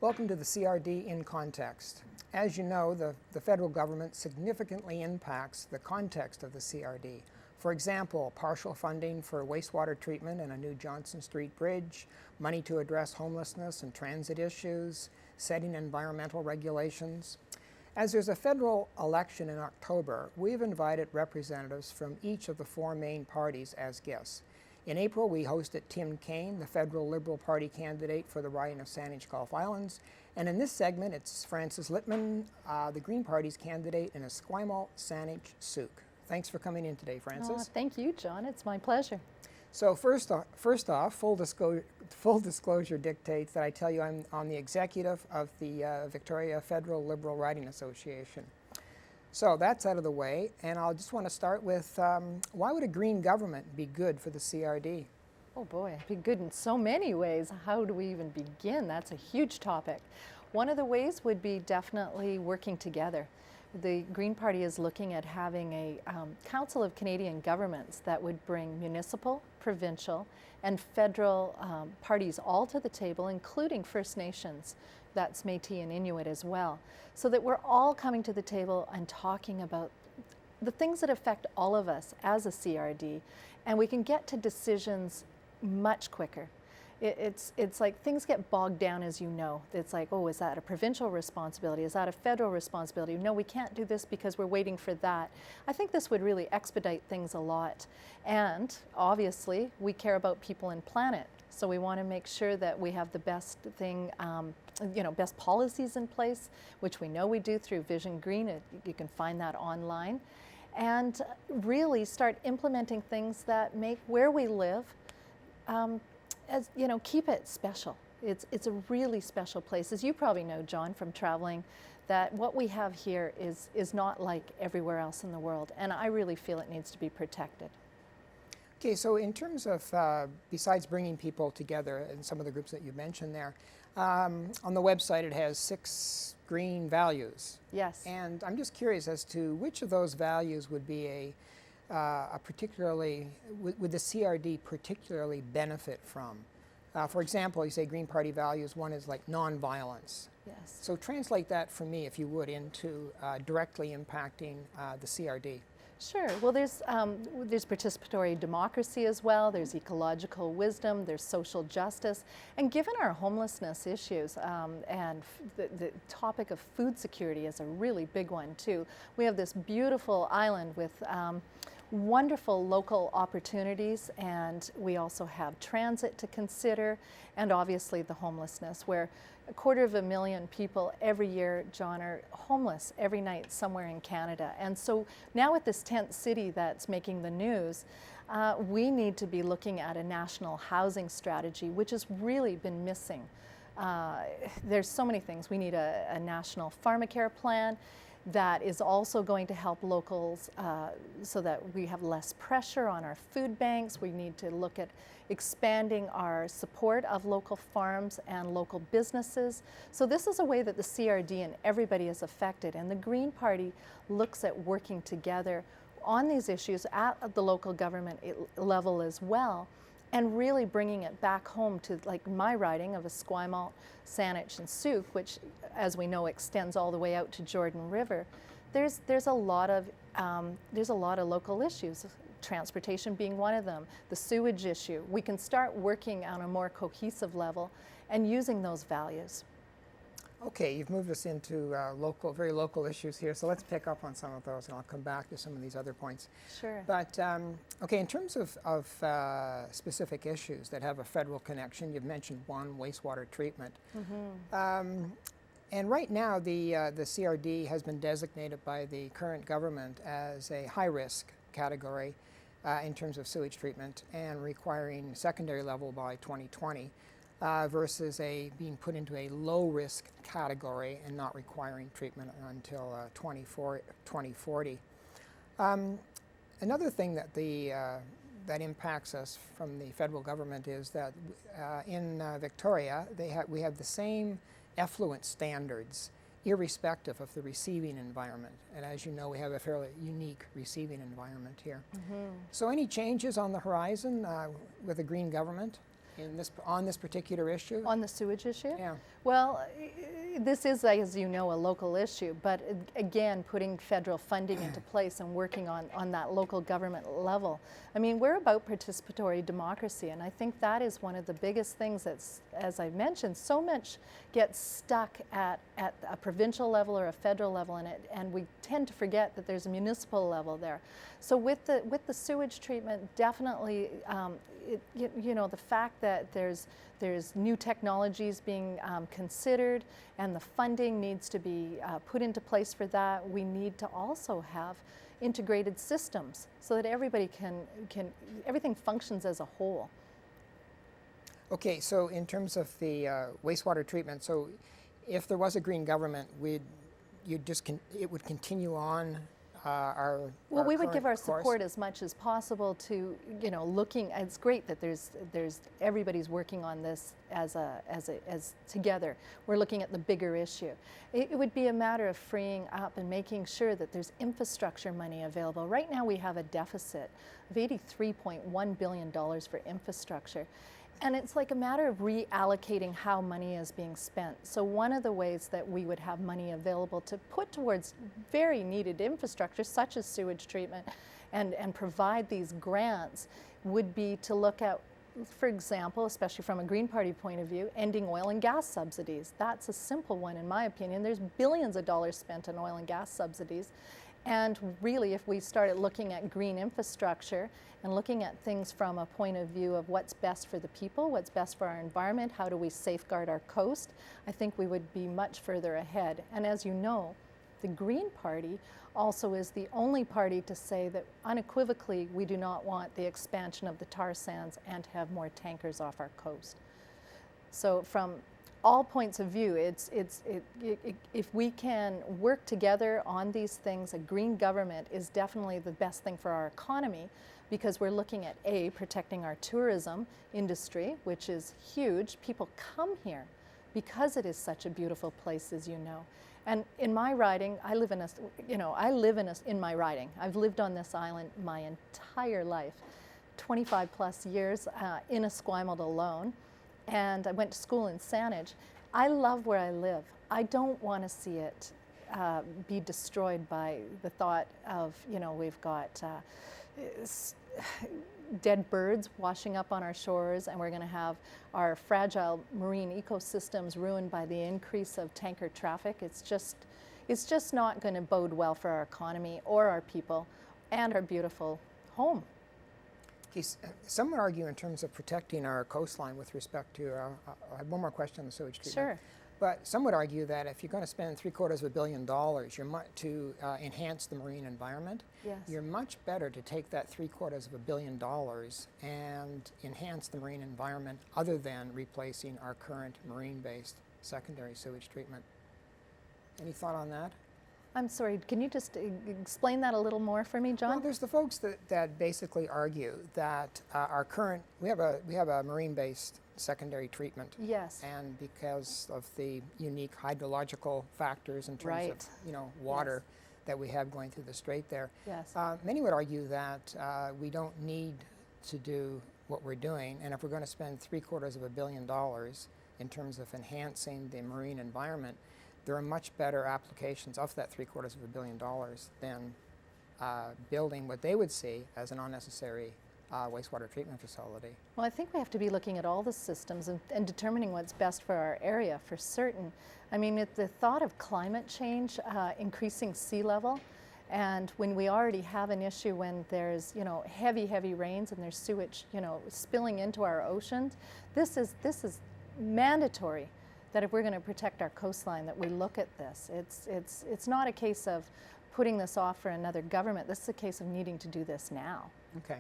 Welcome to the CRD in Context. As you know, the federal government significantly impacts the context of the CRD. For example, partial funding for wastewater treatment and a new Johnson Street bridge, money to address homelessness and transit issues, setting environmental regulations. As there's a federal election in October, we've invited representatives from each of the four main parties as guests. In April, we hosted Tim Kaine, the federal Liberal Party candidate for the riding of Saanich Gulf Islands. And in this segment, it's Francis Litman, the Green Party's candidate in Esquimalt Saanich Sooke. Thanks for coming in today, Francis. Oh, thank you, John. It's my pleasure. So first off, full disclosure dictates that I tell you I'm on the executive of the Victoria Federal Liberal Riding Association. So that's out of the way, and I'll just want to start with why would a green government be good for the CRD? Oh boy, it'd be good in so many ways. How do we even begin? That's a huge topic. One of the ways would be definitely working together. The Green Party is looking at having a Council of Canadian Governments that would bring municipal, provincial, and federal parties all to the table, including First Nations. That's Métis and Inuit as well, so that we're all coming to the table and talking about the things that affect all of us as a CRD, and we can get to decisions much quicker. It's like things get bogged down, as you know. It's like, oh, is that a provincial responsibility? Is that a federal responsibility? No, we can't do this because we're waiting for that. I think this would really expedite things a lot. And obviously, we care about people and planet. So we want to make sure that we have the best thing, best policies in place, which we know we do through Vision Green. You can find that online. And really start implementing things that make where we live, keep it special. It's a really special place. As you probably know, John, from traveling, that what we have here is not like everywhere else in the world. And I really feel it needs to be protected. Okay, so in terms of, besides bringing people together in some of the groups that you mentioned there, on the website it has 6 green values. Yes. And I'm just curious as to which of those values would be would the CRD particularly benefit from? For example, you say Green Party values, one is like non-violence. Yes. So translate that for me, if you would, into directly impacting the CRD. Sure. Well, there's participatory democracy as well. There's ecological wisdom. There's social justice. And given our homelessness issues and the topic of food security is a really big one too. We have this beautiful island with wonderful local opportunities, and we also have transit to consider, and obviously the homelessness, where 250,000 people every year, John, are homeless every night somewhere in Canada. And so now with this tent city that's making the news, we need to be looking at a national housing strategy, which has really been missing. There's so many things. We need a national pharmacare plan that is also going to help locals so that we have less pressure on our food banks. We need to look at expanding our support of local farms and local businesses. So this is a way that the CRD and everybody is affected, and the Green Party looks at working together on these issues at the local government level as well, and really bringing it back home to like my riding of Esquimalt, Saanich, and Sooke, which, as we know, extends all the way out to Jordan River. There's a lot of local issues, transportation being one of them, the sewage issue. We can start working on a more cohesive level and using those values. Okay, you've moved us into very local issues here, so let's pick up on some of those, and I'll come back to some of these other points. Sure. But, okay, in terms of specific issues that have a federal connection, you've mentioned one, wastewater treatment. Mm-hmm. And right now, the CRD has been designated by the current government as a high-risk category in terms of sewage treatment and requiring secondary level by 2020. Versus being put into a low-risk category and not requiring treatment until 2040. Another thing that impacts us from the federal government is that in Victoria we have the same effluent standards irrespective of the receiving environment. And as you know, we have a fairly unique receiving environment here. Mm-hmm. So any changes on the horizon with the Green government? on this particular issue? On the sewage issue? Yeah. Well, this is, as you know, a local issue, but again, putting federal funding into place and working on that local government level. I mean, we're about participatory democracy, and I think that is one of the biggest things that's, as I mentioned, so much gets stuck at a provincial level or a federal level, and we tend to forget that there's a municipal level there. So with the sewage treatment, definitely, you know, the fact that there's new technologies being considered, and the funding needs to be put into place for that. We need to also have integrated systems so that everybody everything functions as a whole. Okay, so in terms of the wastewater treatment, so if there was a green government, it would continue on Well, we would give our course? support as much as possible to, you know, looking. It's great that there's everybody's working on this as together. We're looking at the bigger issue. It would be a matter of freeing up and making sure that there's infrastructure money available. Right now, we have a deficit of $83.1 billion for infrastructure. And it's like a matter of reallocating how money is being spent. So one of the ways that we would have money available to put towards very needed infrastructure, such as sewage treatment, and provide these grants, would be to look at, for example, especially from a Green Party point of view, ending oil and gas subsidies. That's a simple one, in my opinion. There's billions of dollars spent on oil and gas subsidies. And really, if we started looking at green infrastructure and looking at things from a point of view of what's best for the people, what's best for our environment, how do we safeguard our coast, I think we would be much further ahead. And as you know, the Green Party also is the only party to say that unequivocally we do not want the expansion of the tar sands and to have more tankers off our coast. So from all points of view, if we can work together on these things, a green government is definitely the best thing for our economy, because we're looking at protecting our tourism industry, which is huge. People come here because it is such a beautiful place, as you know. And in my riding, in my riding. I've lived on this island my entire life, 25 plus years in Esquimalt alone. And I went to school in Saanich. I love where I live. I don't want to see it be destroyed by the thought of, you know, we've got dead birds washing up on our shores, and we're going to have our fragile marine ecosystems ruined by the increase of tanker traffic. It's just not going to bode well for our economy or our people and our beautiful home. Some would argue in terms of protecting our coastline with respect to, I have one more question on the sewage treatment. Sure. But some would argue that if you're going to spend $750 million to enhance the marine environment, yes, you're much better to take that $750 million and enhance the marine environment other than replacing our current marine-based secondary sewage treatment. Any thought on that? I'm sorry, can you just explain that a little more for me, John? Well, there's the folks that basically argue that our current, we have a marine-based secondary treatment. Yes. And because of the unique hydrological factors in terms right. of, you know, water yes. that we have going through the strait there. Yes. Many would argue that we don't need to do what we're doing, and if we're going to spend $750 million in terms of enhancing the marine environment, there are much better applications of that $750 million than building what they would see as an unnecessary wastewater treatment facility. Well, I think we have to be looking at all the systems and determining what's best for our area for certain. I mean, the thought of climate change, increasing sea level, and when we already have an issue when there's, you know, heavy rains and there's sewage, you know, spilling into our oceans, this is mandatory that if we're going to protect our coastline, that we look at this. It's not a case of putting this off for another government. This is a case of needing to do this now. Okay.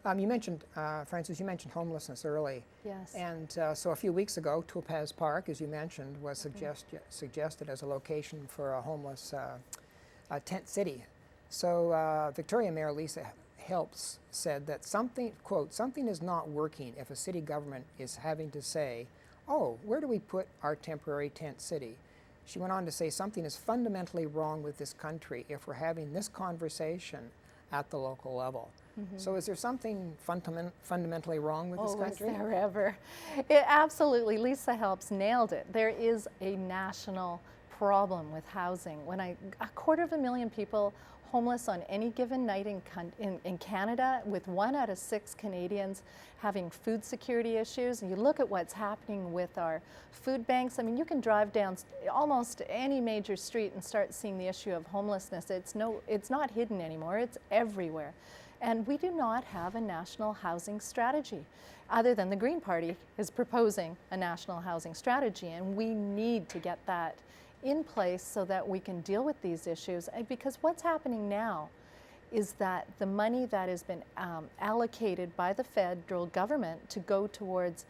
You mentioned, Frances, you mentioned homelessness early. Yes. And so a few weeks ago, Topaz Park, as you mentioned, was suggested as a location for a homeless tent city. So Victoria Mayor Lisa Helps said that something, quote, something is not working if a city government is having to say, oh, where do we put our temporary tent city? She went on to say something is fundamentally wrong with this country if we're having this conversation at the local level. So is there something fundamentally wrong with this Oh, is country? there ever? It, absolutely. Lisa Helps nailed it. There is a national problem with housing. When a 250,000 people homeless on any given night in Canada, with 1 out of 6 Canadians having food security issues, and you look at what's happening with our food banks. I mean, you can drive down almost any major street and start seeing the issue of homelessness. It's not hidden anymore. It's everywhere. And we do not have a national housing strategy, other than the Green Party is proposing a national housing strategy, and we need to get that in place so that we can deal with these issues. Because what's happening now is that the money that has been allocated by the federal government to go towards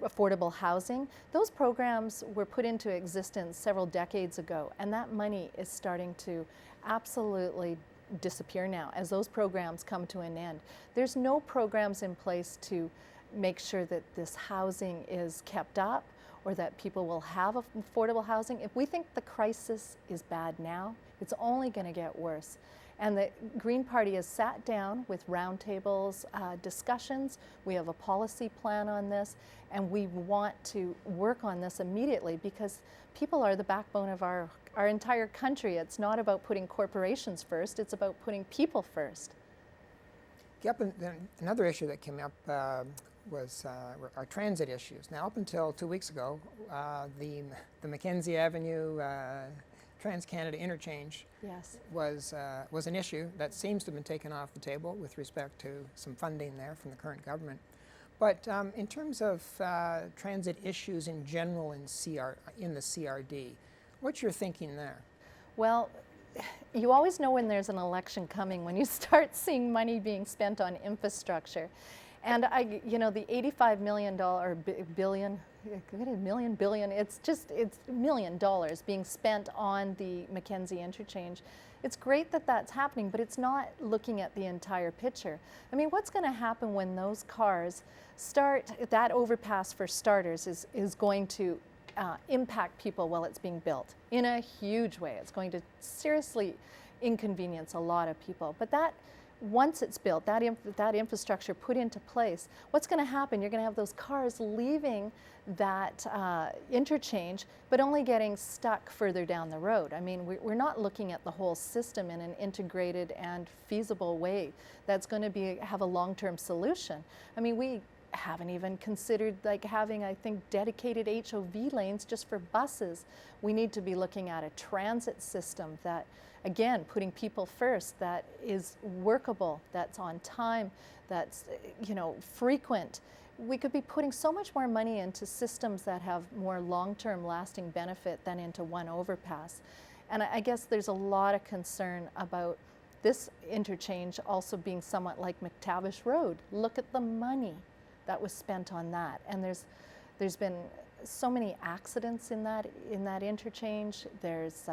affordable housing, those programs were put into existence several decades ago, and that money is starting to absolutely disappear now as those programs come to an end. There's no programs in place to make sure that this housing is kept up or that people will have affordable housing. If we think the crisis is bad now, it's only going to get worse. And the Green Party has sat down with roundtables, discussions. We have a policy plan on this, and we want to work on this immediately because people are the backbone of our entire country. It's not about putting corporations first, it's about putting people first. Yep, and then another issue that came up was our transit issues. Now, up until 2 weeks ago, the Mackenzie Avenue Trans-Canada interchange Yes. was an issue that seems to have been taken off the table with respect to some funding there from the current government. But in terms of transit issues in general in the CRD, what's your thinking there? Well, you always know when there's an election coming when you start seeing money being spent on infrastructure. And the $85 million billion, it's $1 million being spent on the Mackenzie interchange. It's great that that's happening, but it's not looking at the entire picture. I mean, what's going to happen when those cars start, that overpass for starters is going to impact people while it's being built in a huge way. It's going to seriously inconvenience a lot of people. But that, once it's built, that infrastructure put into place, what's going to happen? You're going to have those cars leaving that interchange, but only getting stuck further down the road. I mean, we're not looking at the whole system in an integrated and feasible way that's going to have a long-term solution. I mean, we haven't even considered like having, I think, dedicated HOV lanes just for buses. We need to be looking at a transit system that, again, putting people first, that is workable, that's on time, that's, frequent. We could be putting so much more money into systems that have more long-term lasting benefit than into one overpass. And I guess there's a lot of concern about this interchange also being somewhat like McTavish Road. Look at the money that was spent on that. And there's been so many accidents in that interchange. There's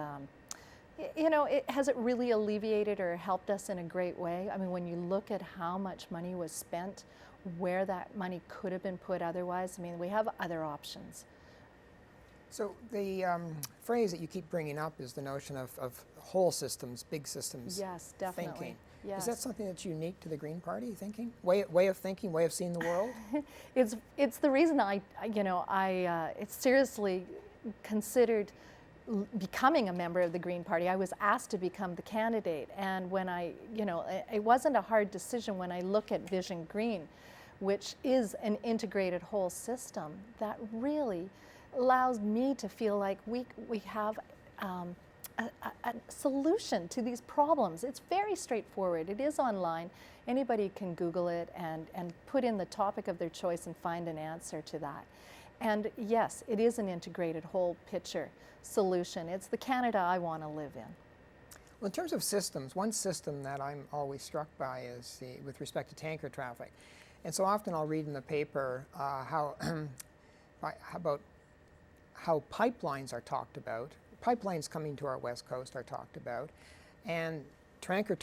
has it really alleviated or helped us in a great way? I mean, when you look at how much money was spent, where that money could have been put otherwise, I mean, we have other options. So the phrase that you keep bringing up is the notion of whole systems, big systems. Yes, definitely. Thinking. Yes. Is that something that's unique to the Green Party thinking? Way of thinking, way of seeing the world? It's the reason I seriously considered becoming a member of the Green Party. I was asked to become the candidate, and when it wasn't a hard decision when I look at Vision Green, which is an integrated whole system that really allows me to feel like we have a solution to these problems. It's very straightforward. It is online. Anybody can Google it and put in the topic of their choice and find an answer to that. And yes, it is an integrated whole picture solution. It's the Canada I want to live in. Well, in terms of systems, one system that I'm always struck by is with respect to tanker traffic. And so often I'll read in the paper about how pipelines are talked about. Pipelines coming to our west coast are talked about, and tanker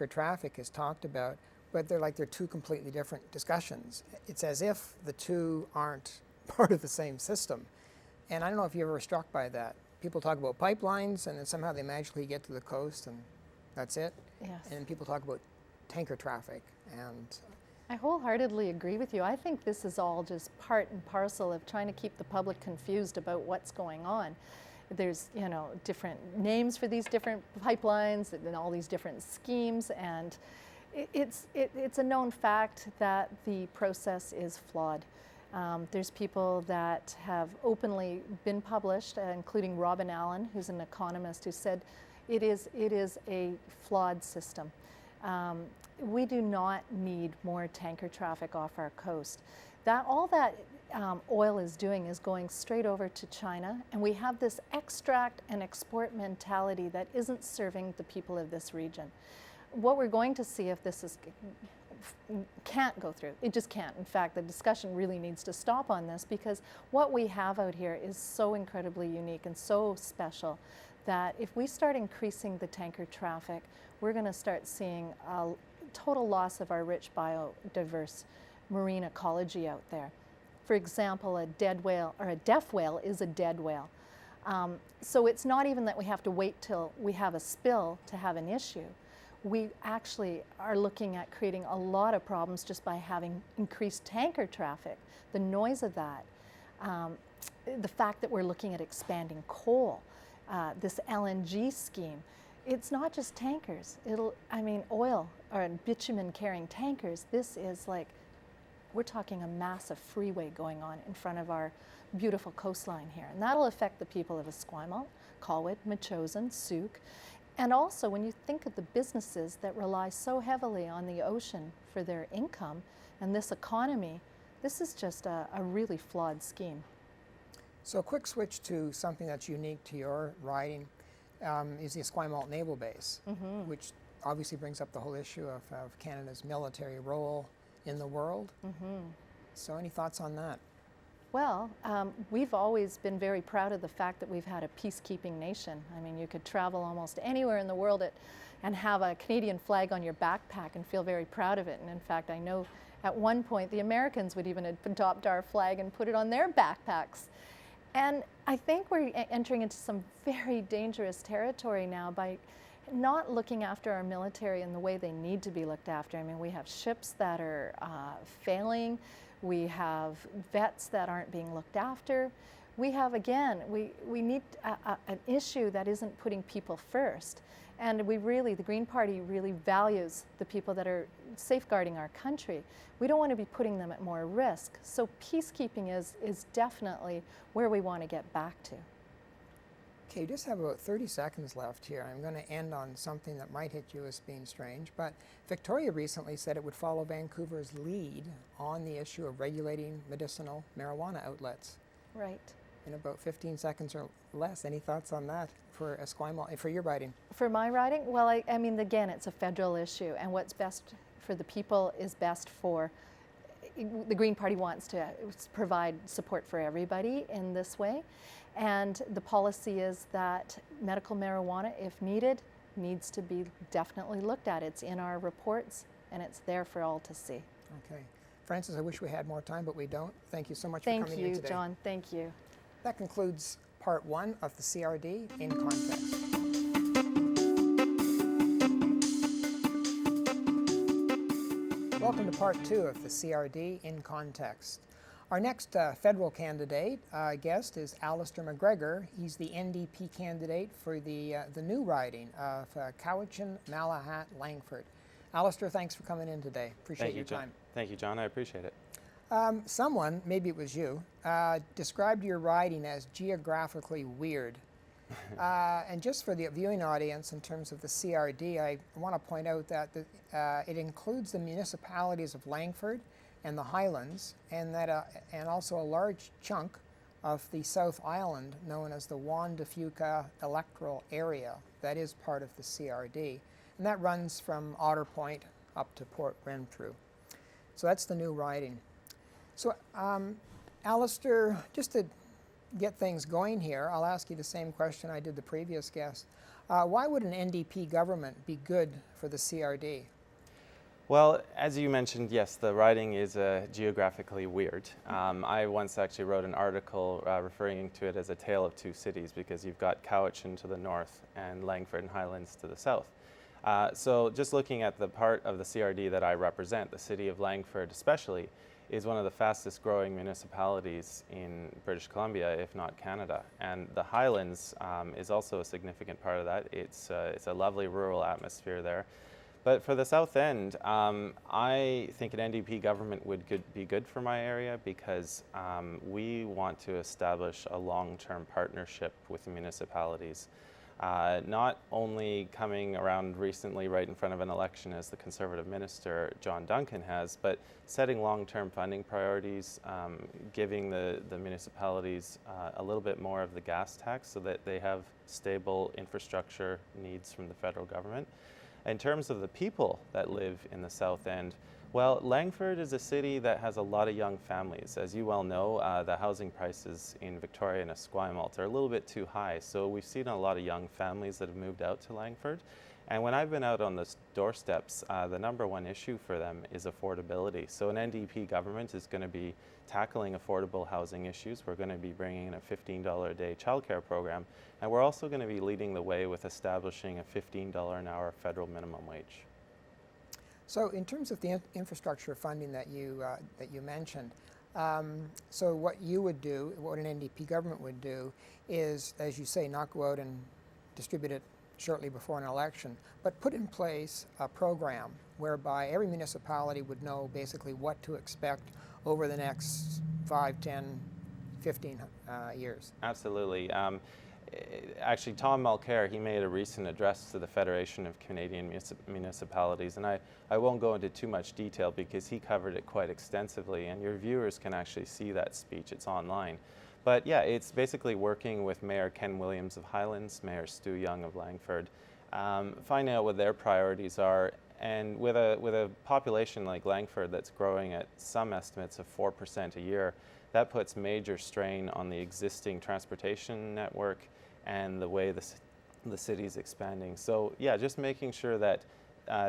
traffic is talked about, but they're two completely different discussions. It's as if the two aren't part of the same system. And I don't know if you're ever struck by that. People talk about pipelines, and then somehow they magically get to the coast, and That's it? Yes. And people talk about tanker traffic, and I wholeheartedly agree with you. I think this is all just part and parcel of trying to keep the public confused about what's going on. There's, different names for these different pipelines and all these different schemes, and it's a known fact that the process is flawed. There's people that have openly been published, including Robin Allen, who's an economist, who said it is a flawed system. We do not need more tanker traffic off our coast. All that oil is doing is going straight over to China, and we have this extract and export mentality that isn't serving the people of this region. What we're going to see if this can't go through, it just can't. In fact, the discussion really needs to stop on this, because what we have out here is so incredibly unique and so special that if we start increasing the tanker traffic, we're going to start seeing a total loss of our rich biodiverse marine ecology out there. For example, a dead whale or a deaf whale is a dead whale. So it's not even that we have to wait till we have a spill to have an issue. We actually are looking at creating a lot of problems just by having increased tanker traffic, the noise of that, the fact that we're looking at expanding coal, this LNG scheme. It's not just tankers. Oil or bitumen carrying tankers. This is we're talking a massive freeway going on in front of our beautiful coastline here. And that'll affect the people of Esquimalt, Colwood, Metchosin, Souk. And also, when you think of the businesses that rely so heavily on the ocean for their income and this economy, this is just a really flawed scheme. So a quick switch to something that's unique to your riding is the Esquimalt Naval Base, which obviously brings up the whole issue of Canada's military role in the world. So any thoughts on that? Well, we've always been very proud of the fact that we've had a peacekeeping nation. I mean, you could travel almost anywhere in the world and have a Canadian flag on your backpack and feel very proud of it. And in fact, I know at one point the Americans would even adopt our flag and put it on their backpacks. And I think we're entering into some very dangerous territory now by not looking after our military in the way they need to be looked after. I mean, we have ships that are failing. We have vets that aren't being looked after. We have, again, we need an issue that isn't putting people first. And the Green Party really values the people that are safeguarding our country. We don't want to be putting them at more risk. So peacekeeping is definitely where we want to get back to. Okay, just have about 30 seconds left here. I'm going to end on something that might hit you as being strange, but Victoria recently said it would follow Vancouver's lead on the issue of regulating medicinal marijuana outlets. Right. In about 15 seconds or less, any thoughts on that for Esquimalt, for your riding? For my riding? Well, I mean, again, it's a federal issue, and what's best for the people is best for the Green Party wants to provide support for everybody in this way. And the policy is that medical marijuana, if needed, needs to be definitely looked at. It's in our reports, and it's there for all to see. Okay. Frances, I wish we had more time, but we don't. Thank you so much for coming in today. Thank you, John. Thank you. That concludes part one of the CRD in context. Welcome to part two of the CRD in context. Our next federal candidate guest is Alistair MacGregor. He's the NDP candidate for the new riding of Cowichan, Malahat, Langford. Alistair, thanks for coming in today. Appreciate your time. Thank you, John. I appreciate it. Someone, maybe it was you, described your riding as geographically weird. And just for the viewing audience, in terms of the CRD, I want to point out that it includes the municipalities of Langford and the Highlands, and and also a large chunk of the South Island, known as the Juan de Fuca electoral area. That is part of the CRD, and that runs from Otter Point up to Port Renfrew. So that's the new riding. So, Alistair, just to get things going here, I'll ask you the same question I did the previous guest. Why would an NDP government be good for the CRD? Well, as you mentioned, yes, the riding is geographically weird. I once actually wrote an article referring to it as a tale of two cities, because you've got Cowichan to the north and Langford and Highlands to the south. So just looking at the part of the CRD that I represent, the city of Langford especially, is one of the fastest growing municipalities in British Columbia, if not Canada. And the Highlands is also a significant part of that. It's a lovely rural atmosphere there. But for the South End, I think an NDP government would be good for my area because we want to establish a long-term partnership with the municipalities. Not only coming around recently right in front of an election as the Conservative Minister, John Duncan, has, but setting long-term funding priorities, giving the municipalities a little bit more of the gas tax so that they have stable infrastructure needs from the federal government. In terms of the people that live in the South End, well, Langford is a city that has a lot of young families. As you well know, the housing prices in Victoria and Esquimalt are a little bit too high. So we've seen a lot of young families that have moved out to Langford. And when I've been out on the doorsteps, the number one issue for them is affordability. So an NDP government is going to be tackling affordable housing issues. We're going to be bringing in a $15 a day childcare program. And we're also going to be leading the way with establishing a $15 an hour federal minimum wage. So in terms of the infrastructure funding that you mentioned, so what you would do, what an NDP government would do, is, as you say, not go out and distribute it shortly before an election, but put in place a program whereby every municipality would know basically what to expect over the next 5, 10, 15 years. Absolutely. Actually, Tom Mulcair, he made a recent address to the Federation of Canadian Municipalities, and I won't go into too much detail because he covered it quite extensively, and your viewers can actually see that speech. It's online. But yeah, it's basically working with Mayor Ken Williams of Highlands, Mayor Stu Young of Langford, finding out what their priorities are. And with a population like Langford that's growing at some estimates of 4% a year, that puts major strain on the existing transportation network and the way the city is expanding. So yeah, just making sure that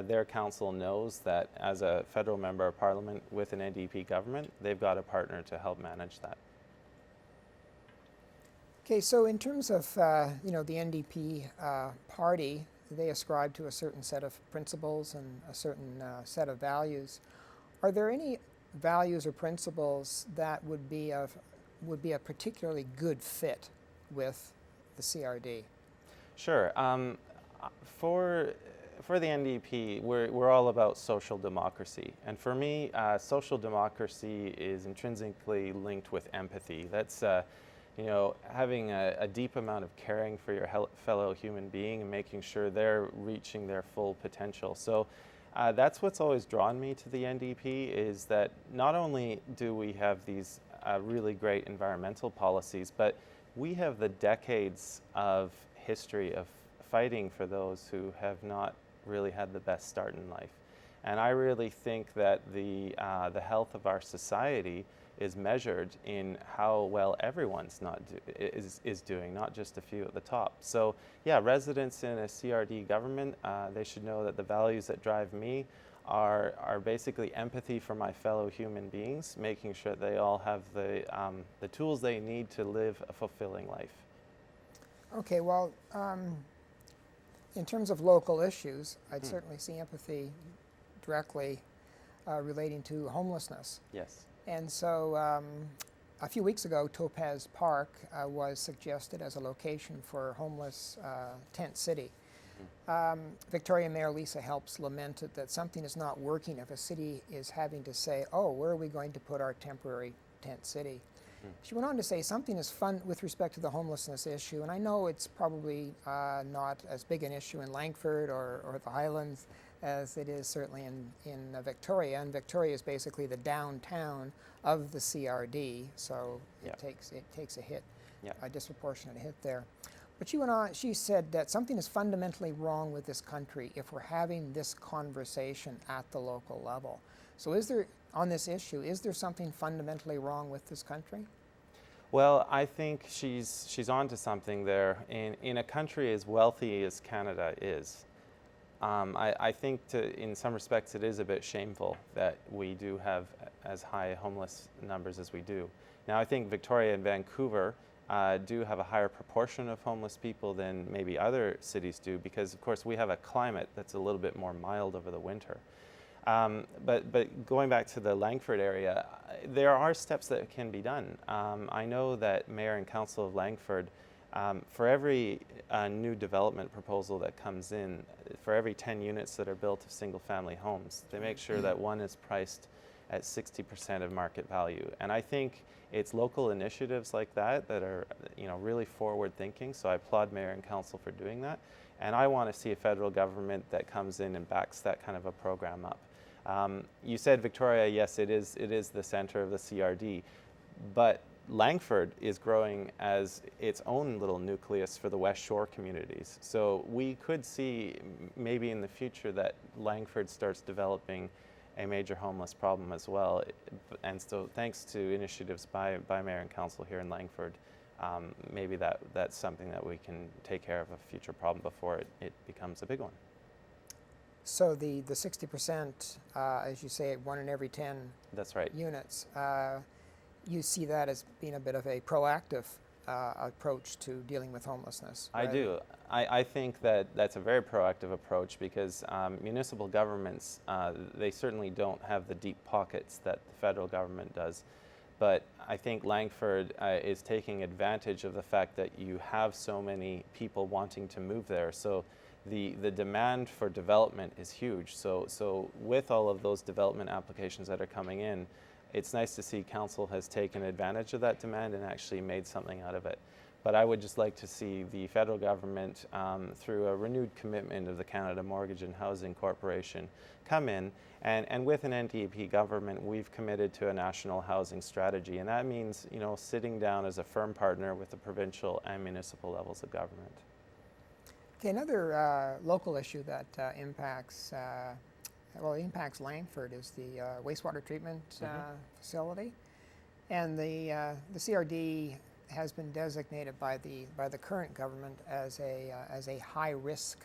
their council knows that as a federal member of parliament with an NDP government, they've got a partner to help manage that. Okay, so in terms of the NDP party, they ascribe to a certain set of principles and a certain set of values. Are there any values or principles that would be a particularly good fit with the CRD? Sure. For the NDP, we're all about social democracy, and for me, social democracy is intrinsically linked with empathy. That's having a deep amount of caring for your fellow human being and making sure they're reaching their full potential. So that's what's always drawn me to the NDP, is that not only do we have these really great environmental policies, but we have the decades of history of fighting for those who have not really had the best start in life. And I really think that the health of our society is measured in how well everyone's is doing, not just a few at the top. So yeah, residents in a CRD government, they should know that the values that drive me are basically empathy for my fellow human beings, making sure they all have the tools they need to live a fulfilling life. Okay, well, in terms of local issues, I'd certainly see empathy directly relating to homelessness. Yes. And so a few weeks ago, Topaz Park was suggested as a location for homeless tent city. Victoria Mayor Lisa Helps lamented that something is not working if a city is having to say, oh, where are we going to put our temporary tent city? She went on to say something is fun with respect to the homelessness issue, and I know it's probably not as big an issue in Langford or the Highlands as it is certainly in Victoria, and Victoria is basically the downtown of the CRD, so it takes a hit, a disproportionate hit there. But she went on, she said that something is fundamentally wrong with this country if we're having this conversation at the local level. So is there, on this issue, is there something fundamentally wrong with this country? Well, I think she's onto something there. In a country as wealthy as Canada is, I think in some respects it is a bit shameful that we do have as high homeless numbers as we do. Now I think Victoria and Vancouver do have a higher proportion of homeless people than maybe other cities do, because of course we have a climate that's a little bit more mild over the winter. But going back to the Langford area, there are steps that can be done. I know that Mayor and Council of Langford, for every new development proposal that comes in, for every 10 units that are built of single-family homes, they make sure that one is priced at 60% of market value. And I think it's local initiatives like that that are, really forward-thinking. So I applaud Mayor and Council for doing that. And I want to see a federal government that comes in and backs that kind of a program up. You said Victoria, yes, it is the center of the CRD, but Langford is growing as its own little nucleus for the West Shore communities. So we could see maybe in the future that Langford starts developing a major homeless problem as well. And so thanks to initiatives by Mayor and Council here in Langford, maybe that's something that we can take care of a future problem before it becomes a big one. So the 60%, as you say, 1 in every 10 That's right. units, you see that as being a bit of a proactive approach to dealing with homelessness. I do. I think that that's a very proactive approach, because municipal governments, they certainly don't have the deep pockets that the federal government does. But I think Langford is taking advantage of the fact that you have so many people wanting to move there. So the demand for development is huge. So with all of those development applications that are coming in, it's nice to see Council has taken advantage of that demand and actually made something out of it. But I would just like to see the federal government, through a renewed commitment of the Canada Mortgage and Housing Corporation, come in, and with an NDP government, we've committed to a national housing strategy, and that means, sitting down as a firm partner with the provincial and municipal levels of government. Okay, another local issue that impacts Langford is the wastewater treatment facility, and the CRD has been designated by the current government as a high risk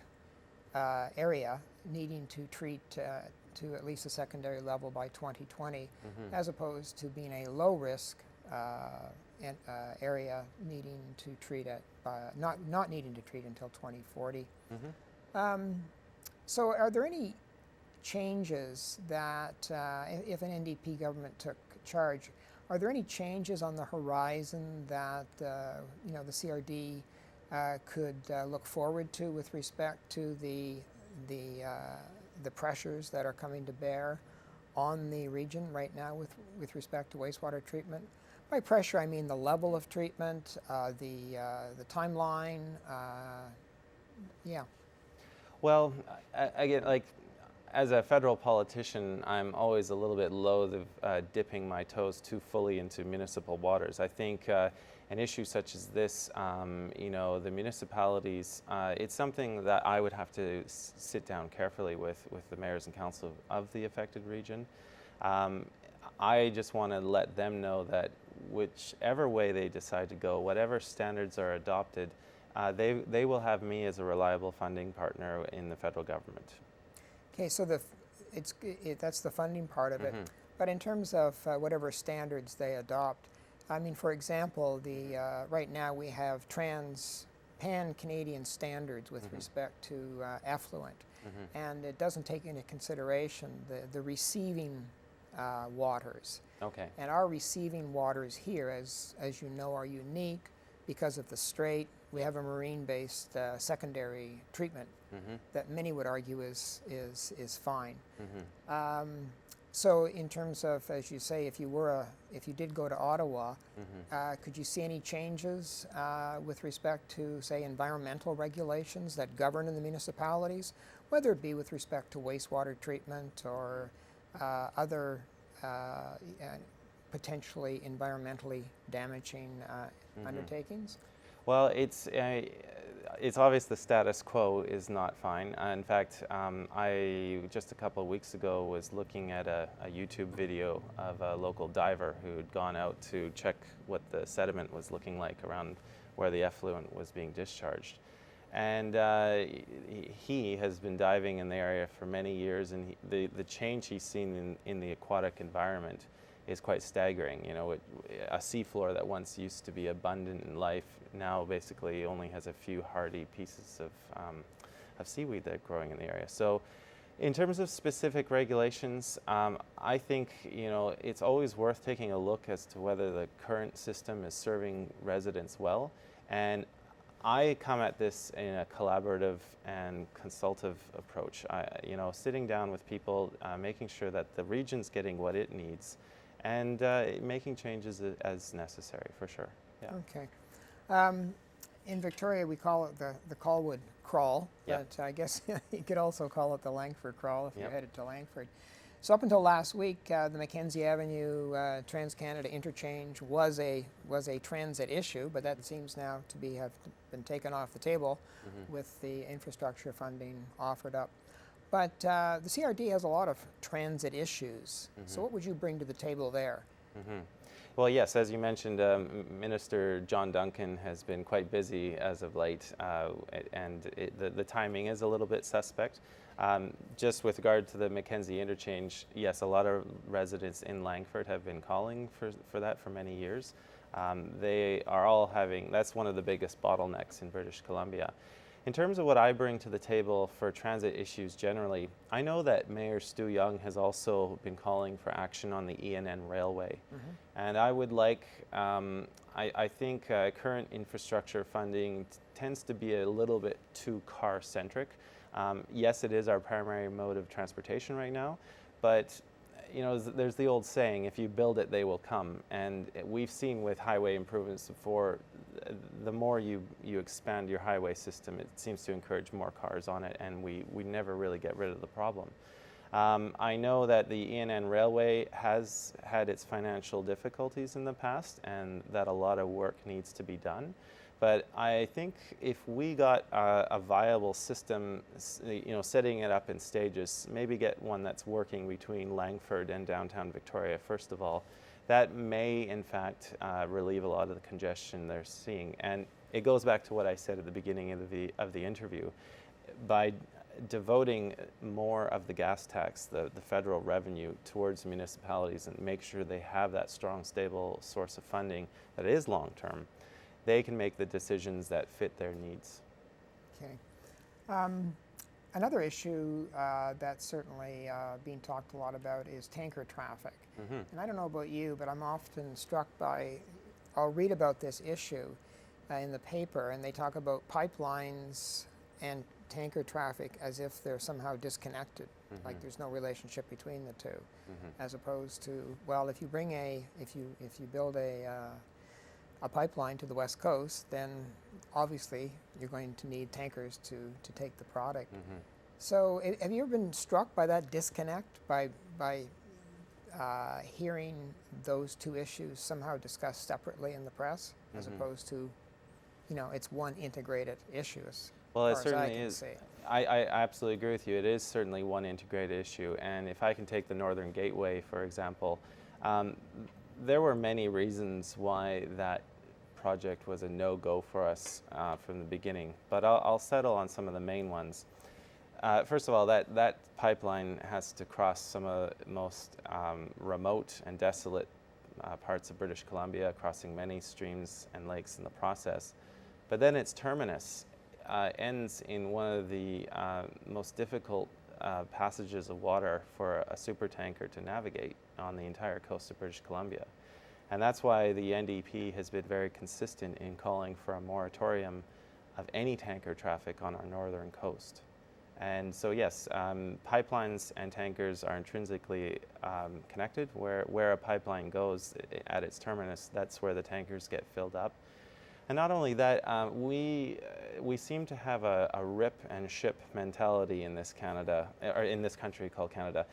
area, needing to treat to at least a secondary level by 2020, as opposed to being a low risk area needing to treat it not needing to treat until 2040. So are there any changes that, if an NDP government took charge, are there any changes on the horizon that the CRD could look forward to with respect to the pressures that are coming to bear on the region right now with respect to wastewater treatment? By pressure, I mean the level of treatment, the timeline. Yeah. Well, again, as a federal politician, I'm always a little bit loath of dipping my toes too fully into municipal waters. I think an issue such as this, the municipalities, it's something that I would have to sit down carefully with the mayors and council of the affected region. I just want to let them know that whichever way they decide to go, whatever standards are adopted, they will have me as a reliable funding partner in the federal government. Okay, so that's the funding part of it. But in terms of whatever standards they adopt, I mean, for example, right now we have pan-Canadian standards with respect to effluent, and it doesn't take into consideration the receiving waters. Okay. And our receiving waters here, as you know, are unique because of the strait. We have a marine-based secondary treatment that many would argue is fine. So in terms of, as you say, if you did go to Ottawa, could you see any changes with respect to, say, environmental regulations that govern in the municipalities, whether it be with respect to wastewater treatment or other potentially environmentally damaging undertakings? Well, it's obvious the status quo is not fine. In fact, I just a couple of weeks ago was looking at a YouTube video of a local diver who had gone out to check what the sediment was looking like around where the effluent was being discharged. And he has been diving in the area for many years, and the change he's seen in the aquatic environment is quite staggering. You know, a seafloor that once used to be abundant in life now basically only has a few hardy pieces of seaweed that are growing in the area. So in terms of specific regulations, I think, you know, it's always worth taking a look as to whether the current system is serving residents well. And I come at this in a collaborative and consultative approach. You know, sitting down with people, making sure that the region's getting what it needs, and making changes as necessary, for sure. Yeah. Okay. In Victoria, we call it the Colwood Crawl, Yep. but I guess you could also call it the Langford Crawl if Yep. you're headed to Langford. So up until last week, the Mackenzie Avenue Trans-Canada interchange was a transit issue, but that seems now to have been taken off the table with the infrastructure funding offered up. But the CRD has a lot of transit issues. So what would you bring to the table there? Well, yes, as you mentioned, Minister John Duncan has been quite busy as of late, and the timing is a little bit suspect. Just with regard to the Mackenzie interchange, yes, a lot of residents in Langford have been calling for that for many years. They are all having, that's one of the biggest bottlenecks in British Columbia. In terms of what I bring to the table for transit issues generally, I know that Mayor Stu Young has also been calling for action on the ENN Railway. And I would like, I think current infrastructure funding tends to be a little bit too car-centric. Yes, it is our primary mode of transportation right now, but you know, there's the old saying, if you build it, they will come. And we've seen with highway improvements before, the more you expand your highway system, it seems to encourage more cars on it, and we never really get rid of the problem. I know that the ENN Railway has had its financial difficulties in the past, and that a lot of work needs to be done. But I think if we got a viable system, you know, setting it up in stages, maybe get one that's working between Langford and downtown Victoria, first of all, that may in fact relieve a lot of the congestion they're seeing. And it goes back to what I said at the beginning of the interview. By devoting more of the gas tax, the federal revenue, towards municipalities and make sure they have that strong, stable source of funding that is long-term, they can make the decisions that fit their needs. Okay. Another issue that's certainly being talked a lot about is tanker traffic. And I don't know about you, but I'm often struck by, I'll read about this issue in the paper, and they talk about pipelines and tanker traffic as if they're somehow disconnected, like there's no relationship between the two, as opposed to, well, if you build a pipeline to the West Coast, then obviously you're going to need tankers to take the product. So have you ever been struck by that disconnect, by hearing those two issues somehow discussed separately in the press, as opposed to, you know, it's one integrated issue? Well, it certainly is. I absolutely agree with you. It is certainly one integrated issue. And if I can take the Northern Gateway, for example, there were many reasons why that project was a no-go for us from the beginning, but I'll settle on some of the main ones. First of all, that pipeline has to cross some of the most remote and desolate parts of British Columbia, crossing many streams and lakes in the process. But then its terminus ends in one of the most difficult passages of water for a supertanker to navigate on the entire coast of British Columbia. And that's why the NDP has been very consistent in calling for a moratorium of any tanker traffic on our northern coast. And so yes, pipelines and tankers are intrinsically connected. Where a pipeline goes at its terminus, that's where the tankers get filled up. And not only that, we seem to have a rip and ship mentality in this country called Canada.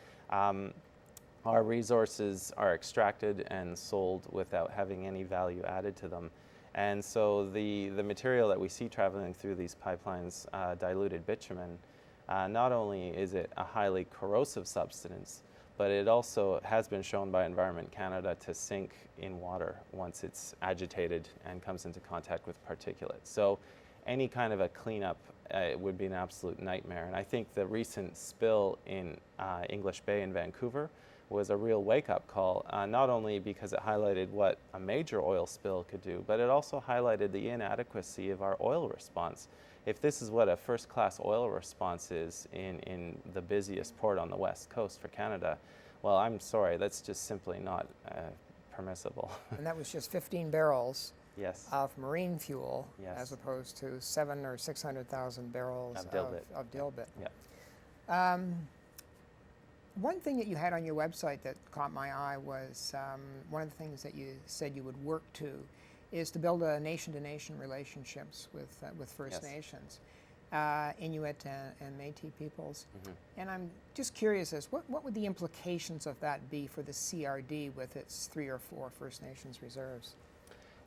Our resources are extracted and sold without having any value added to them. And so the material that we see traveling through these pipelines, diluted bitumen, not only is it a highly corrosive substance, but it also has been shown by Environment Canada to sink in water once it's agitated and comes into contact with particulates. So any kind of a cleanup would be an absolute nightmare. And I think the recent spill in English Bay in Vancouver was a real wake-up call, not only because it highlighted what a major oil spill could do, but it also highlighted the inadequacy of our oil response. If this is what a first-class oil response is in the busiest port on the west coast for Canada, well, I'm sorry, that's just simply not permissible. And that was just 15 barrels Yes. of marine fuel, Yes. as opposed to 700,000 or 600,000 barrels Of dilbit. of dilbit. Yeah. One thing that you had on your website that caught my eye was one of the things that you said you would work to is to build a nation-to-nation relationships with First Yes. Nations, Inuit and Métis peoples. Mm-hmm. And I'm just curious as what would the implications of that be for the CRD with its 3 or 4 First Nations reserves?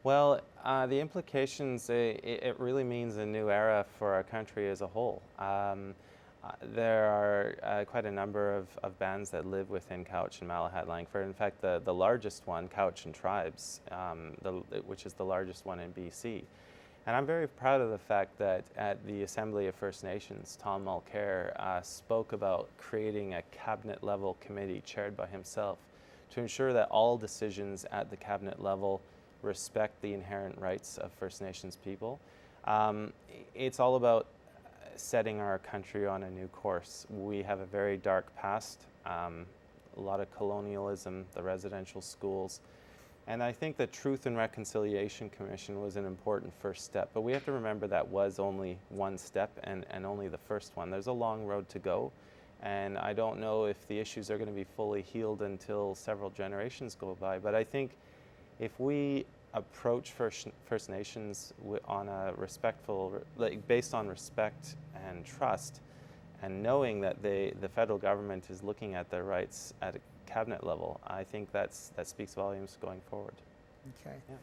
Well, the implications, it really means a new era for our country as a whole. There are quite a number of bands that live within Cowichan and Malahat Langford. In fact, the largest one, Cowichan Tribes, which is the largest one in BC. And I'm very proud of the fact that at the Assembly of First Nations, Tom Mulcair spoke about creating a cabinet-level committee chaired by himself to ensure that all decisions at the cabinet level respect the inherent rights of First Nations people. It's all about setting our country on a new course. We have a very dark past, a lot of colonialism, the residential schools, and I think the Truth and Reconciliation Commission was an important first step, but we have to remember that was only one step and only the first one. There's a long road to go, and I don't know if the issues are going to be fully healed until several generations go by, but I think if we approach First Nations on a respectful, based on respect and trust, and knowing that the federal government is looking at their rights at a cabinet level, I think that speaks volumes going forward. Okay. Yeah.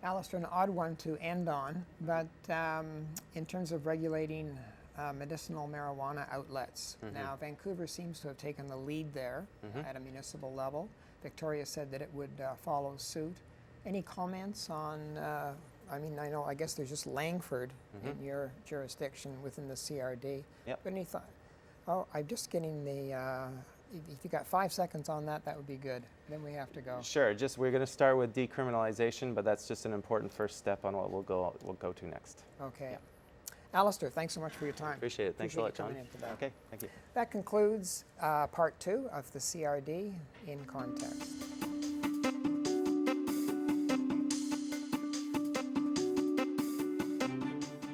Alistair, an odd one to end on, but in terms of regulating medicinal marijuana outlets, now Vancouver seems to have taken the lead there at a municipal level. Victoria said that it would follow suit. Any comments on, I guess there's just Langford in your jurisdiction within the CRD. Yep. But any thought? Oh, I'm just getting the, if you got 5 seconds on that, that would be good. Then we have to go. Sure, we're going to start with decriminalization, but that's just an important first step on what we'll go to next. Okay. Yeah. Alistair, thanks so much for your time. Appreciate it. Thanks a lot, Appreciate you John. coming in today. Okay, thank you. That concludes part 2 of the CRD in Context.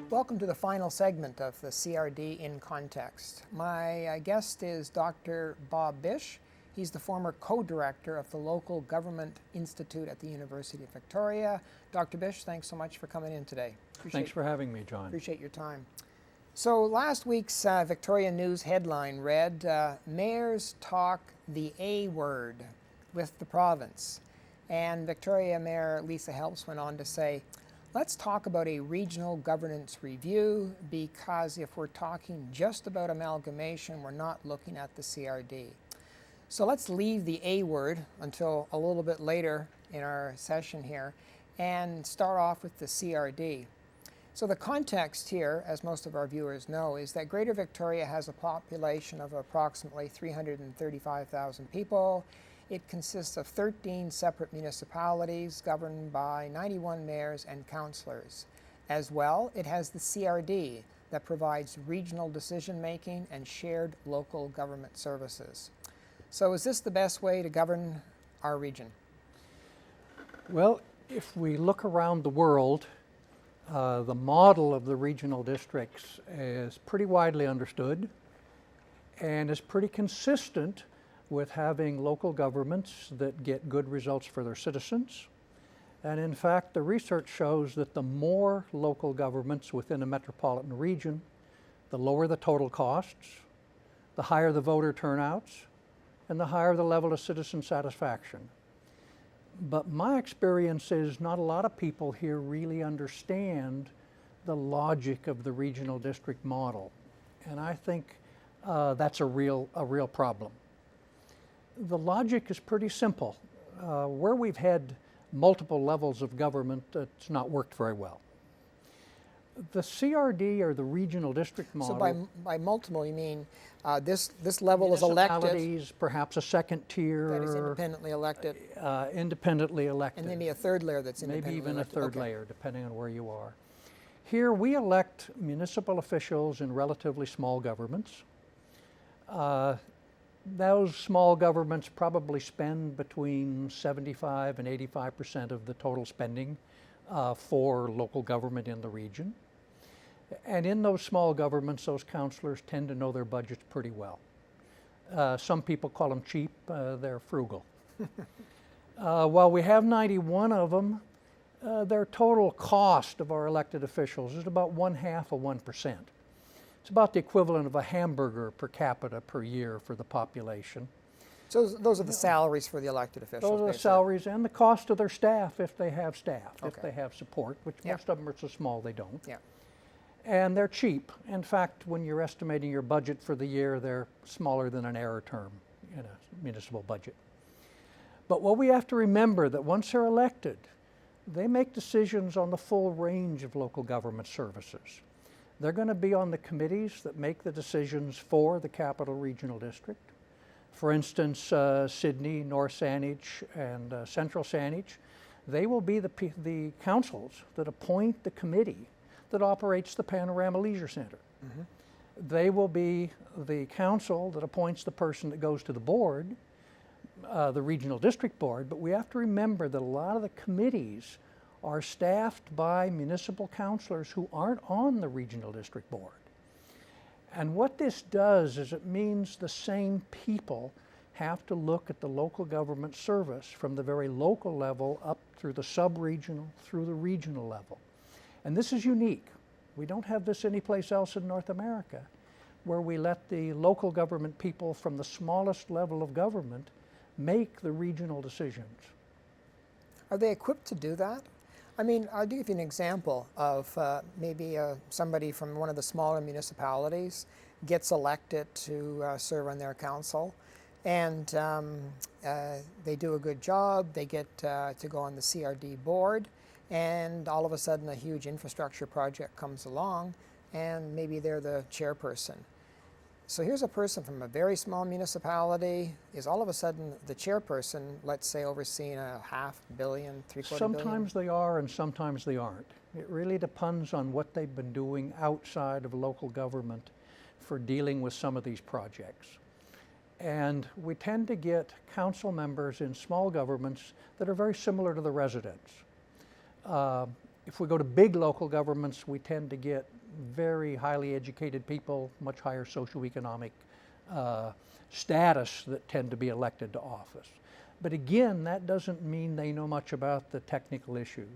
Welcome to the final segment of the CRD in Context. My guest is Dr. Bob Bish. He's the former co-director of the Local Government Institute at the University of Victoria. Dr. Bish, thanks so much for coming in today. Thanks for having me, John. Appreciate your time. So last week's Victoria News headline read, Mayors talk the A word with the province. And Victoria Mayor Lisa Helps went on to say, let's talk about a regional governance review, because if we're talking just about amalgamation, we're not looking at the CRD. So let's leave the A word until a little bit later in our session here and start off with the CRD. So the context here, as most of our viewers know, is that Greater Victoria has a population of approximately 335,000 people. It consists of 13 separate municipalities governed by 91 mayors and councillors. As well, it has the CRD that provides regional decision-making and shared local government services. So is this the best way to govern our region? Well, if we look around the world, the model of the regional districts is pretty widely understood and is pretty consistent with having local governments that get good results for their citizens. And in fact, the research shows that the more local governments within a metropolitan region, the lower the total costs, the higher the voter turnouts, and the higher the level of citizen satisfaction. But my experience is not a lot of people here really understand the logic of the regional district model. And I think that's a real problem. The logic is pretty simple. Where we've had multiple levels of government, it's not worked very well. The CRD, or the regional district model. So by multiple, you mean this level is elected, municipalities, perhaps a second tier. that is independently elected, Independently elected. and maybe a third layer that's Maybe independently even elected. a third Okay. layer, depending on where you are. Here, we elect municipal officials in relatively small governments. Those small governments probably spend between 75 and 85% of the total spending for local government in the region. And in those small governments, those councillors tend to know their budgets pretty well. Some people call them cheap, they're frugal. While we have 91 of them, their total cost of our elected officials is about 1/2 of 1%. It's about the equivalent of a hamburger per capita per year for the population. So those are the salaries for the elected officials. Those are the basically. salaries and the cost of their staff if they have staff, if Okay. they have support, which Yeah. most of them are so small they don't. Yeah. And they're cheap. In fact, when you're estimating your budget for the year, they're smaller than an error term in a municipal budget. But what we have to remember that once they're elected, they make decisions on the full range of local government services. They're going to be on the committees that make the decisions for the Capital Regional District. For instance, Sydney, North Saanich, and Central Saanich, they will be the councils that appoint the committee that operates the Panorama Leisure Center. Mm-hmm. They will be the council that appoints the person that goes to the board, the regional district board, but we have to remember that a lot of the committees are staffed by municipal councillors who aren't on the regional district board. And what this does is it means the same people have to look at the local government service from the very local level up through the sub-regional, through the regional level. And this is unique. We don't have this anyplace else in North America, where we let the local government people from the smallest level of government make the regional decisions. Are they equipped to do that? I mean, I'll give you an example of maybe somebody from one of the smaller municipalities gets elected to serve on their council, and they do a good job. They get to go on the CRD board, and all of a sudden a huge infrastructure project comes along, and maybe they're the chairperson. So here's a person from a very small municipality is all of a sudden the chairperson, let's say overseeing a $500 million, $750 million. Sometimes they are and sometimes they aren't. It really depends on what they've been doing outside of local government for dealing with some of these projects. And we tend to get council members in small governments that are very similar to the residents. If we go to big local governments, we tend to get very highly educated people, much higher socioeconomic status that tend to be elected to office. But again, that doesn't mean they know much about the technical issues.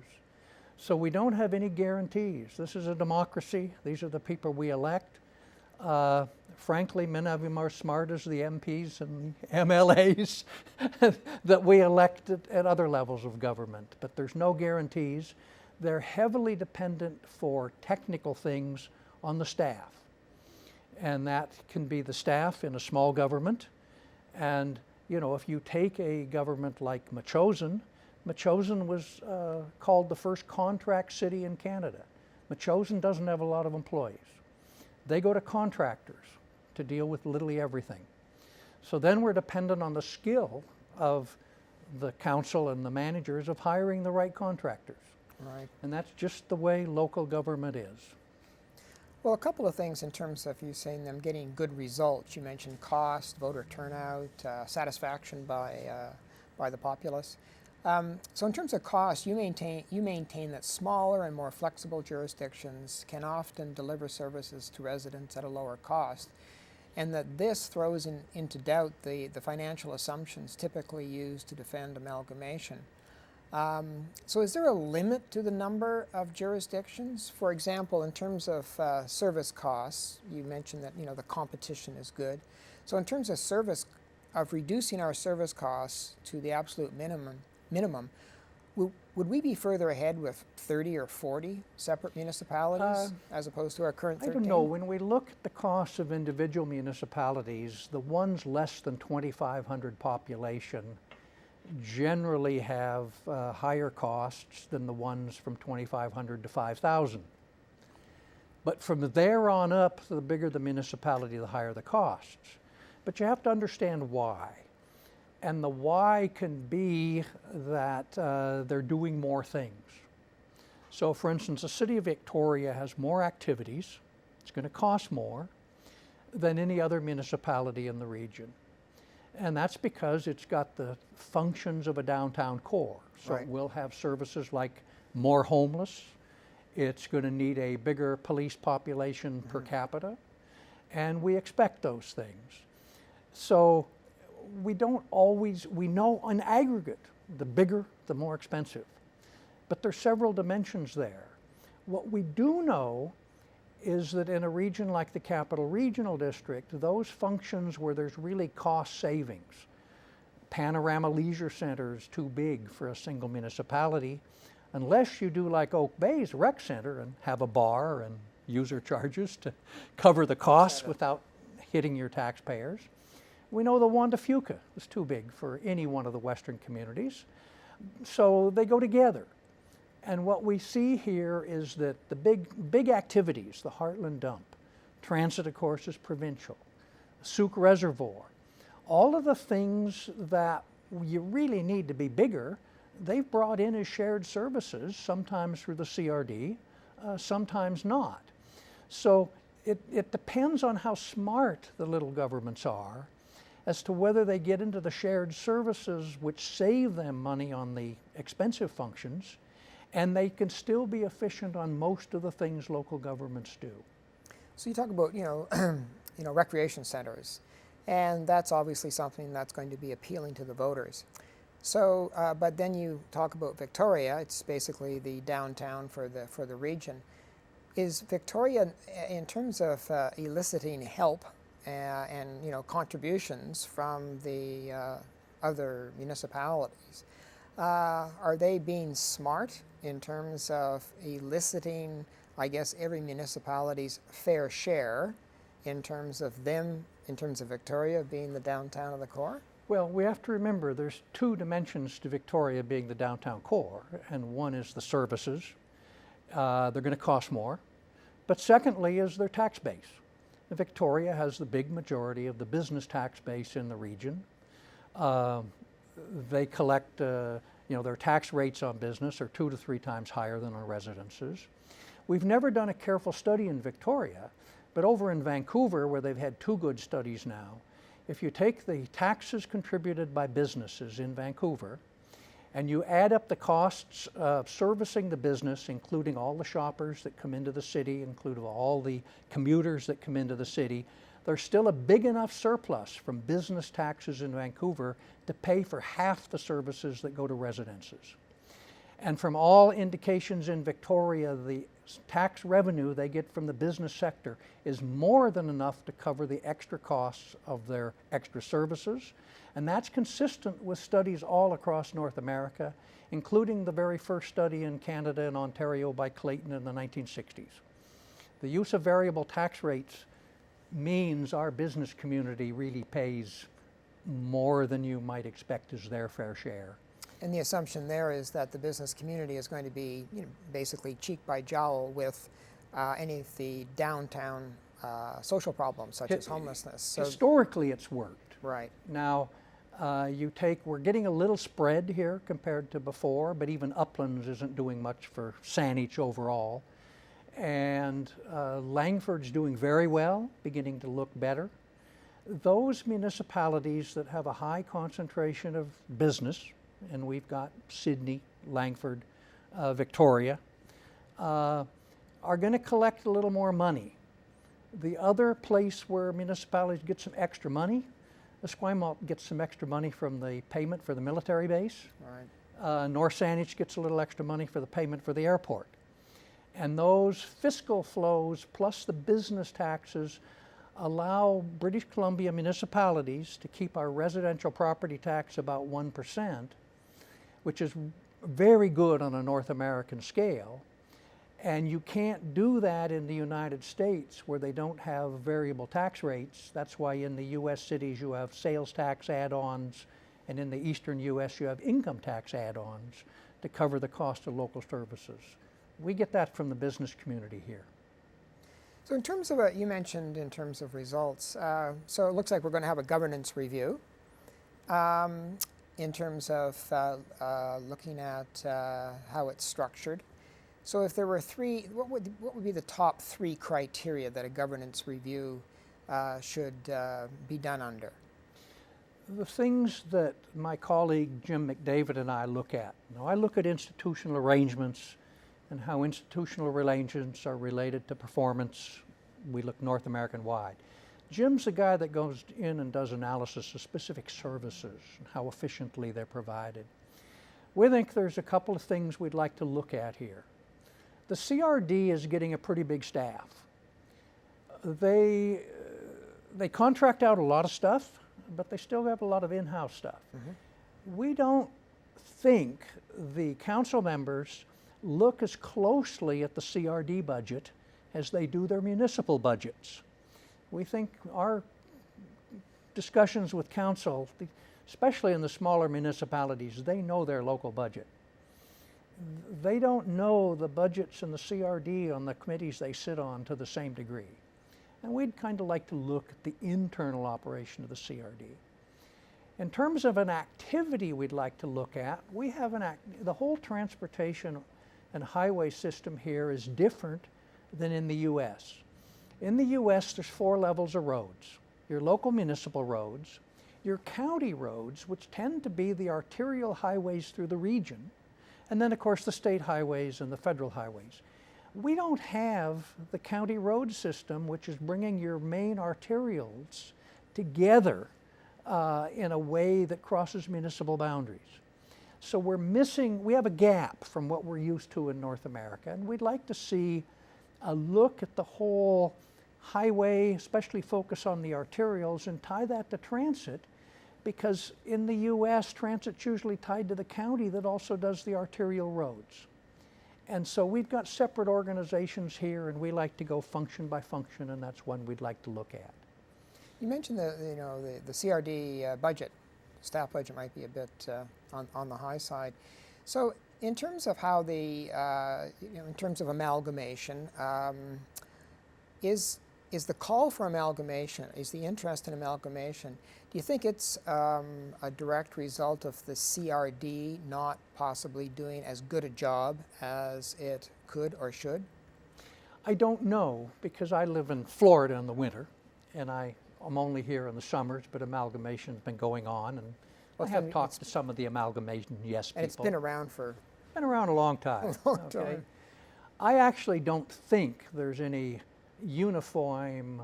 So we don't have any guarantees. This is a democracy. These are the people we elect. Frankly, many of them are smart as the MPs and MLAs that we elect at other levels of government. But there's no guarantees. They're heavily dependent for technical things on the staff. And that can be the staff in a small government. And, you know, if you take a government like Metchosin was called the first contract city in Canada. Metchosin doesn't have a lot of employees. They go to contractors to deal with literally everything. So then we're dependent on the skill of the council and the managers of hiring the right contractors. Right. And that's just the way local government is. Well, a couple of things in terms of you saying them getting good results. You mentioned cost, voter turnout, satisfaction by the populace. So in terms of cost, you maintain that smaller and more flexible jurisdictions can often deliver services to residents at a lower cost, and that this throws into doubt the financial assumptions typically used to defend amalgamation. So is there a limit to the number of jurisdictions? For example, in terms of service costs, you mentioned that the competition is good. So in terms of reducing our service costs to the absolute minimum, would we be further ahead with 30 or 40 separate municipalities as opposed to our current 13? I don't know. When we look at the costs of individual municipalities, the ones less than 2,500 population generally have higher costs than the ones from 2,500 to 5,000. But from there on up, the bigger the municipality, the higher the costs. But you have to understand why. And the why can be that they're doing more things. So for instance, the city of Victoria has more activities, it's going to cost more than any other municipality in the region. And that's because it's got the functions of a downtown core. So Right. it will have services like more homeless, it's going to need a bigger police population per capita, and we expect those things. So we don't always, we know in aggregate, the bigger, the more expensive. But there's several dimensions there. What we do know is that in a region like the Capital Regional District, those functions where there's really cost savings, Panorama Leisure Center is too big for a single municipality, unless you do like Oak Bay's rec center and have a bar and user charges to cover the costs without hitting your taxpayers. We know the Wanda Fuca is too big for any one of the Western communities, so they go together. And what we see here is that the big activities, the Heartland Dump, transit of course is provincial, Souk Reservoir, all of the things that you really need to be bigger, they've brought in as shared services, sometimes through the CRD, sometimes not. So it depends on how smart the little governments are as to whether they get into the shared services which save them money on the expensive functions, and they can still be efficient on most of the things local governments do. So you talk about, recreation centers, and that's obviously something that's going to be appealing to the voters. So, but then you talk about Victoria. It's basically the downtown for the region. Is Victoria, in terms of eliciting help and contributions from the other municipalities, are they being smart in terms of eliciting, I guess, every municipality's fair share in terms of Victoria being the downtown of the core? Well, we have to remember there's two dimensions to Victoria being the downtown core, and one is the services. They're going to cost more. But secondly is their tax base. Victoria has the big majority of the business tax base in the region. They collect, their tax rates on business are 2 to 3 times higher than our residences. We've never done a careful study in Victoria, but over in Vancouver, where they've had 2 good studies now, if you take the taxes contributed by businesses in Vancouver and you add up the costs of servicing the business, including all the shoppers that come into the city, including all the commuters that come into the city, there's still a big enough surplus from business taxes in Vancouver to pay for half the services that go to residences. And from all indications in Victoria, the tax revenue they get from the business sector is more than enough to cover the extra costs of their extra services. And that's consistent with studies all across North America, including the very first study in Canada and Ontario by Clayton in the 1960s. The use of variable tax rates means our business community really pays more than you might expect as their fair share. And the assumption there is that the business community is going to be, basically cheek by jowl with any of the downtown social problems, such as homelessness. So, historically, it's worked. Right. Now, we're getting a little spread here compared to before, but even Uplands isn't doing much for Saanich overall. And Langford's doing very well, beginning to look better. Those municipalities that have a high concentration of business, and we've got Sydney, Langford, Victoria, are going to collect a little more money. The other place where municipalities get some extra money, Esquimalt gets some extra money from the payment for the military base. Right. North Saanich gets a little extra money for the payment for the airport. And those fiscal flows plus the business taxes allow British Columbia municipalities to keep our residential property tax about 1%, which is very good on a North American scale. And you can't do that in the United States where they don't have variable tax rates. That's why in the US cities you have sales tax add-ons, and in the eastern US you have income tax add-ons to cover the cost of local services. We get that from the business community here. So in terms of, you mentioned in terms of results, so it looks like we're going to have a governance review in terms of looking at how it's structured. So if there were three, what would be the top three criteria that a governance review should be done under? The things that my colleague Jim McDavid and I look at. Now, I look at institutional arrangements and how institutional relations are related to performance. We look North American wide. Jim's the guy that goes in and does analysis of specific services and how efficiently they're provided. We think there's a couple of things we'd like to look at here. The CRD is getting a pretty big staff. They contract out a lot of stuff, but they still have a lot of in-house stuff. Mm-hmm. We don't think the council members look as closely at the CRD budget as they do their municipal budgets. We think our discussions with council, especially in the smaller municipalities, they know their local budget. They don't know the budgets and the CRD on the committees they sit on to the same degree. And we'd kind of like to look at the internal operation of the CRD. In terms of an activity we'd like to look at, we have the whole transportation and highway system here is different than in the US. In the US, there's 4 levels of roads. Your local municipal roads, your county roads, which tend to be the arterial highways through the region, and then of course the state highways and the federal highways. We don't have the county road system, which is bringing your main arterials together in a way that crosses municipal boundaries. So we have a gap from what we're used to in North America, and we'd like to see a look at the whole highway, especially focus on the arterials, and tie that to transit, because in the US, transit's usually tied to the county that also does the arterial roads. And so we've got separate organizations here, and we like to go function by function, and that's one we'd like to look at. You mentioned the CRD budget. Staff budget might be a bit on the high side. So in terms of how in terms of amalgamation, is the call for amalgamation, is the interest in amalgamation, do you think it's a direct result of the CRD not possibly doing as good a job as it could or should? I don't know, because I live in Florida in the winter, and I'm only here in the summers, but amalgamation's been going on, and I have talked to some of the amalgamation yes people. And it's been around for? Been around a long time. A long time. I actually don't think there's any uniform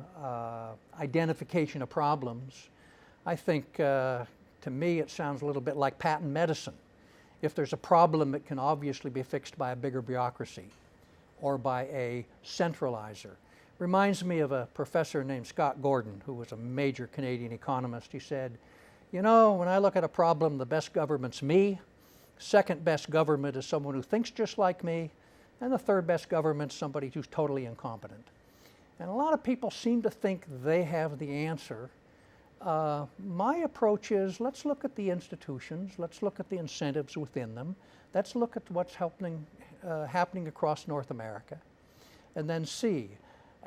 identification of problems. I think, to me, it sounds a little bit like patent medicine. If there's a problem, it can obviously be fixed by a bigger bureaucracy or by a centralizer. Reminds me of a professor named Scott Gordon, who was a major Canadian economist. He said, you know, when I look at a problem, the best government's me, second best government is someone who thinks just like me, and the third best government's somebody who's totally incompetent. And a lot of people seem to think they have the answer. My approach is, let's look at the institutions, let's look at the incentives within them, let's look at what's happening across North America, and then see.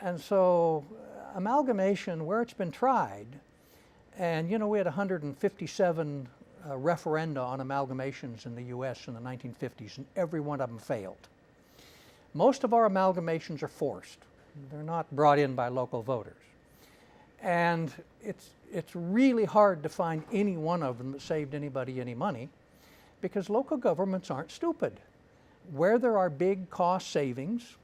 And so amalgamation, where it's been tried, and we had 157 referenda on amalgamations in the US in the 1950s, and every one of them failed. Most of our amalgamations are forced. They're not brought in by local voters. And it's really hard to find any one of them that saved anybody any money, because local governments aren't stupid. Where there are big cost savings,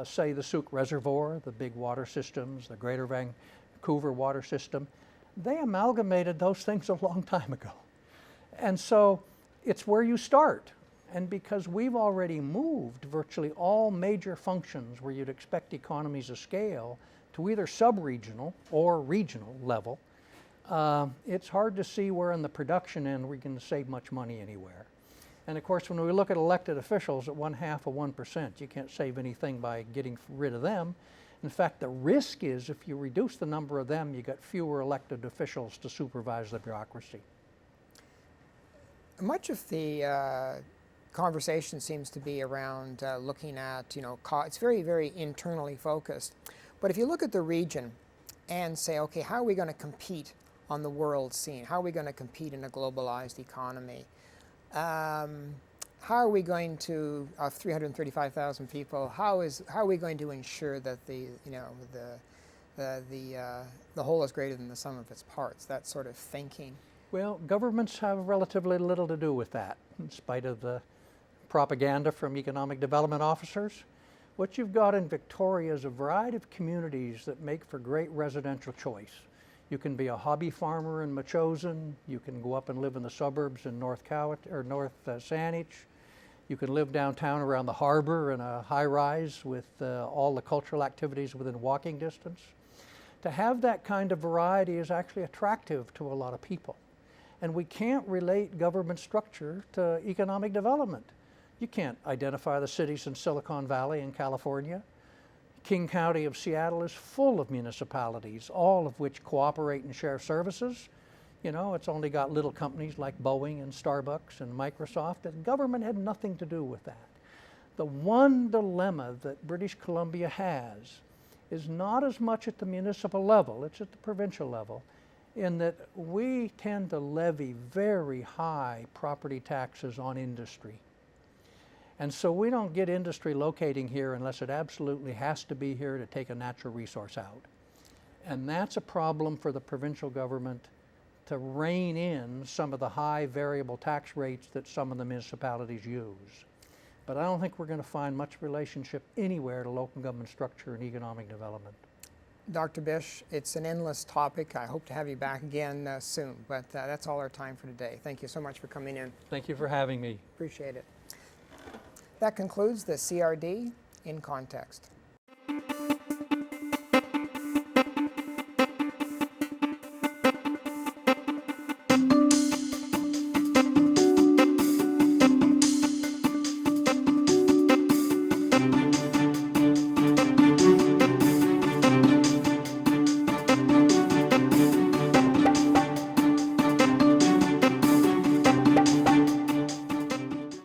say the Souk Reservoir, the big water systems, the Greater Vancouver water system, they amalgamated those things a long time ago. And so it's where you start. And because we've already moved virtually all major functions where you'd expect economies of scale to either sub-regional or regional level, it's hard to see where in the production end we can save much money anywhere. And of course, when we look at elected officials at 0.5%, you can't save anything by getting rid of them. In fact, the risk is if you reduce the number of them, you get fewer elected officials to supervise the bureaucracy. Much of the conversation seems to be around looking at, it's very, very internally focused. But if you look at the region and say, okay, how are we going to compete on the world scene? How are we going to compete in a globalized economy? How are we going to, of 335,000 people, how are we going to ensure that the whole is greater than the sum of its parts? That sort of thinking. Well, governments have relatively little to do with that, in spite of the propaganda from economic development officers. What you've got in Victoria is a variety of communities that make for great residential choice. You can be a hobby farmer in Machosen. You can go up and live in the suburbs in North Saanich. You can live downtown around the harbor in a high-rise with all the cultural activities within walking distance. To have that kind of variety is actually attractive to a lot of people. And we can't relate government structure to economic development. You can't identify the cities in Silicon Valley in California. King County of Seattle is full of municipalities, all of which cooperate and share services. You know, it's only got little companies like Boeing and Starbucks and Microsoft, and government had nothing to do with that. The one dilemma that British Columbia has is not as much at the municipal level, it's at the provincial level, in that we tend to levy very high property taxes on industry. And so we don't get industry locating here unless it absolutely has to be here to take a natural resource out. And that's a problem for the provincial government to rein in some of the high variable tax rates that some of the municipalities use. But I don't think we're going to find much relationship anywhere to local government structure and economic development. Dr. Bish, it's an endless topic. I hope to have you back again soon, but that's all our time for today. Thank you so much for coming in. Thank you for having me. Appreciate it. That concludes the CRD in Context.